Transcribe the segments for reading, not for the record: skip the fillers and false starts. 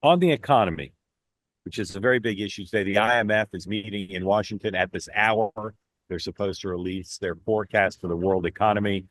On the economy, which is a very big issue today, the IMF is meeting in Washington at this hour. They're supposed to release their forecast for the world economy.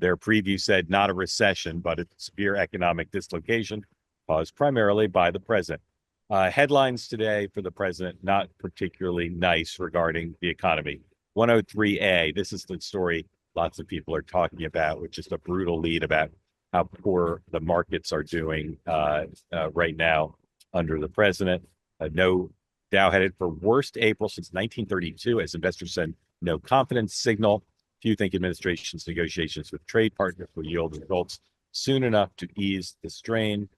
Their preview said not a recession, but a severe economic dislocation caused primarily by the president. Headlines today for the president, not particularly nice regarding the economy. 103A, this is the story lots of people are talking about, which is a brutal lead about how poor the markets are doing right now under the president. No Dow headed for worst April since 1932 as investors send no confidence signal. Few think administration's negotiations with trade partners will yield results soon enough to ease the strain.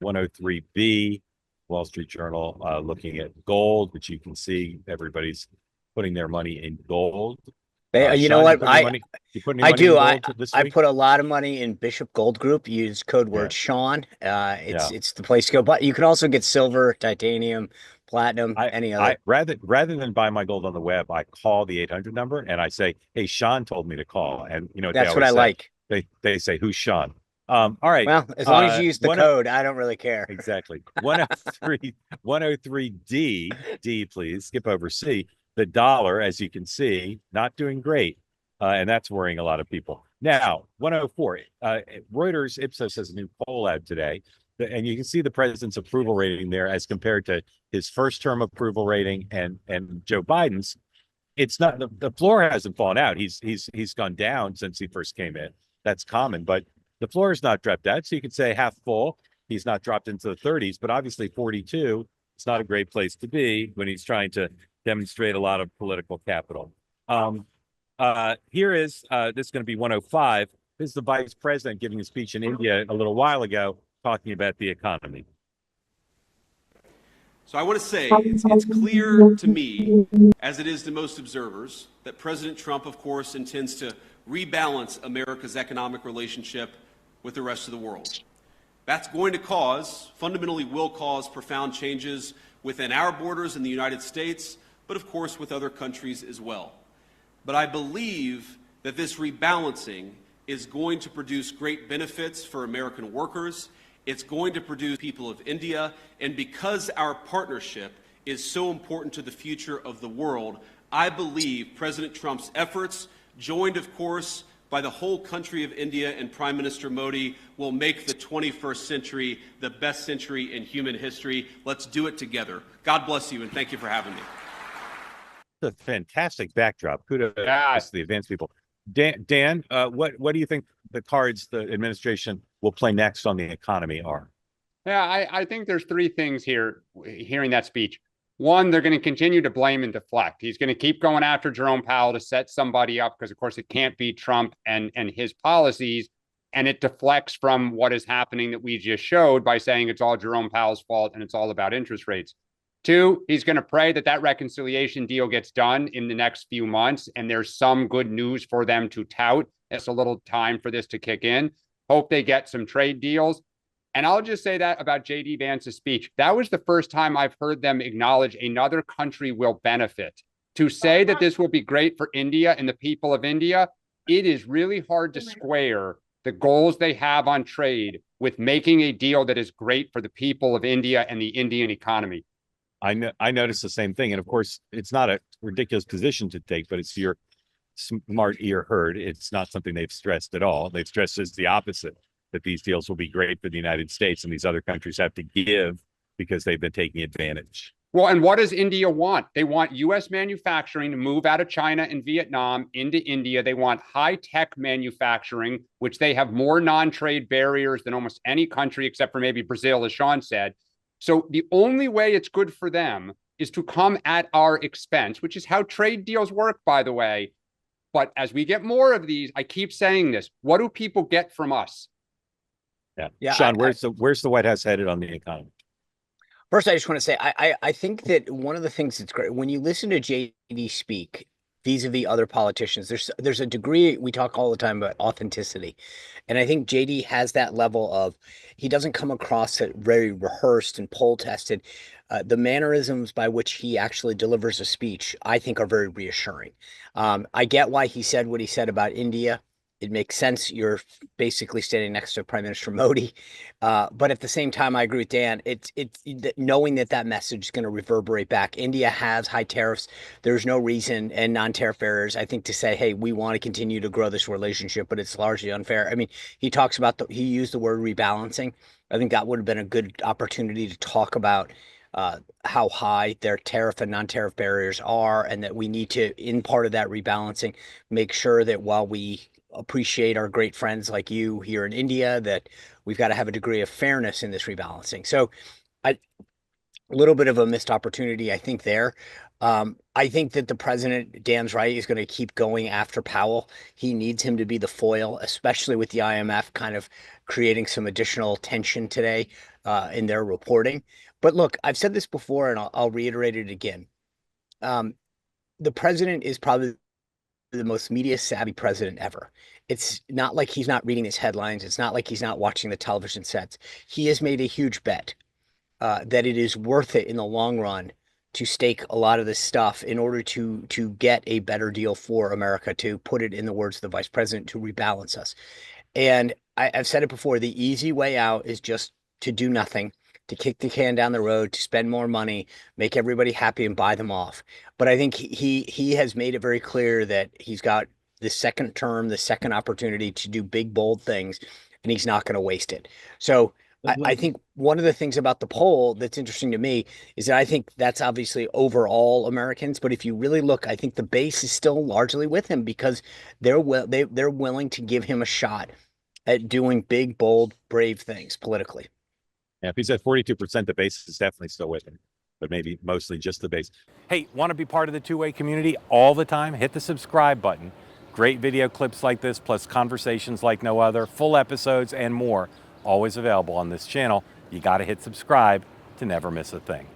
103B, Wall Street Journal looking at gold, which you can see everybody's putting their money in gold. You know Sean, what? you put any I money in do. gold this I week? put a lot of money in Bishop Gold Group. Use code Yeah, word Sean. yeah. It's the place to go. But you can also get silver, titanium, platinum, any I other. rather than buy my gold on the web, I call the 800 number and I say, "Hey, Sean told me to call." And you know what they That's what always I say? like. They say, "Who's Sean?" All right. Well, as long as you use the One code, I don't really care. exactly 103 103D please skip over C. The dollar, as you can see, not doing great, and that's worrying a lot of people. Now 104. Reuters Ipsos has a new poll out today, and you can see the president's approval rating there as compared to his first term approval rating and Joe Biden's. It's not the floor hasn't fallen out. He's gone down since he first came in. That's common, but the floor is not dropped out. So you could say half full. He's not dropped into the 30s, but obviously 42. It's not a great place to be when he's trying to demonstrate a lot of political capital. Here is this is going to be 105. This is the vice president giving a speech in India a little while ago, talking about the economy. So I want to say it's clear to me, as it is to most observers, that President Trump, of course, intends to rebalance America's economic relationship with the rest of the world. That's going to fundamentally will cause profound changes within our borders in the United States, but of course with other countries as well. But I believe that this rebalancing is going to produce great benefits for American workers. It's going to produce people of India, and because our partnership is so important to the future of the world, I believe President Trump's efforts, joined, of course, by the whole country of India and Prime Minister Modi, will make the 21st century the best century in human history. Let's do it together. God bless you, and thank you for having me. It's a fantastic backdrop. Kudos to the advanced people. Dan, what do you think the cards the administration will play next on the economy are? Yeah, I think there's three things here, hearing that speech. One, they're going to continue to blame and deflect. He's going to keep going after Jerome Powell to set somebody up because, of course, it can't be Trump and his policies. And it deflects from what is happening that we just showed by saying it's all Jerome Powell's fault and it's all about interest rates. Two, he's going to pray that that reconciliation deal gets done in the next few months and there's some good news for them to tout. It's a little time for this to kick in. Hope they get some trade deals. And I'll just say that about J.D. Vance's speech. That was the first time I've heard them acknowledge another country will benefit. To say that this will be great for India and the people of India, it is really hard to square the goals they have on trade with making a deal that is great for the people of India and the Indian economy. I noticed the same thing. And of course, it's not a ridiculous position to take, but it's your smart ear heard. It's not something they've stressed at all. They've stressed as the opposite, that these deals will be great for the United States and these other countries have to give because they've been taking advantage. Well, and what does India want? They want U.S. manufacturing to move out of China and Vietnam into India. They want high-tech manufacturing, which they have more non-trade barriers than almost any country except for maybe Brazil, as Sean said. So the only way it's good for them is to come at our expense, which is how trade deals work, by the way. But as we get more of these, I keep saying this, what do people get from us? Yeah. Sean, where's the White House headed on the economy? First, I just want to say, I think that one of the things that's great, when you listen to JD speak, vis-a-vis other politicians, there's a degree, we talk all the time about authenticity. And I think JD has that level of, he doesn't come across it very rehearsed and poll tested. The mannerisms by which he actually delivers a speech, I think are very reassuring. I get why he said what he said about India. It makes sense. You're basically standing next to Prime Minister Modi. But at the same time, I agree with Dan. It's knowing that message is going to reverberate back. India has high tariffs. There's no reason, and non-tariff barriers, I think, to say, hey, we want to continue to grow this relationship, but it's largely unfair. I mean, he talks about he used the word rebalancing. I think that would have been a good opportunity to talk about how high their tariff and non-tariff barriers are, and that we need to, in part of that rebalancing, make sure that while we appreciate our great friends like you here in India, that we've got to have a degree of fairness in this rebalancing. So a little bit of a missed opportunity, I think, there. I think that the president, Dan's right, is going to keep going after Powell. He needs him to be the foil, especially with the IMF kind of creating some additional tension today in their reporting. But look, I've said this before, and I'll reiterate it again. The president is probably the most media savvy president ever. It's not like he's not reading his headlines. It's not like he's not watching the television sets. He has made a huge bet that it is worth it in the long run to stake a lot of this stuff in order to get a better deal for America, to put it in the words of the vice president, to rebalance us. And I've said it before, the easy way out is just to do nothing, to kick the can down the road, to spend more money, make everybody happy and buy them off. But I think he has made it very clear that he's got the second term, the second opportunity to do big, bold things, and he's not going to waste it. So I think one of the things about the poll that's interesting to me is that I think that's obviously overall Americans. But if you really look, I think the base is still largely with him, because they're willing to give him a shot at doing big, bold, brave things politically. Yeah, if he's at 42%, the base is definitely still with him, but maybe mostly just the base. Hey, want to be part of the two-way community all the time? Hit the subscribe button. Great video clips like this, plus conversations like no other, full episodes and more, always available on this channel. You got to hit subscribe to never miss a thing.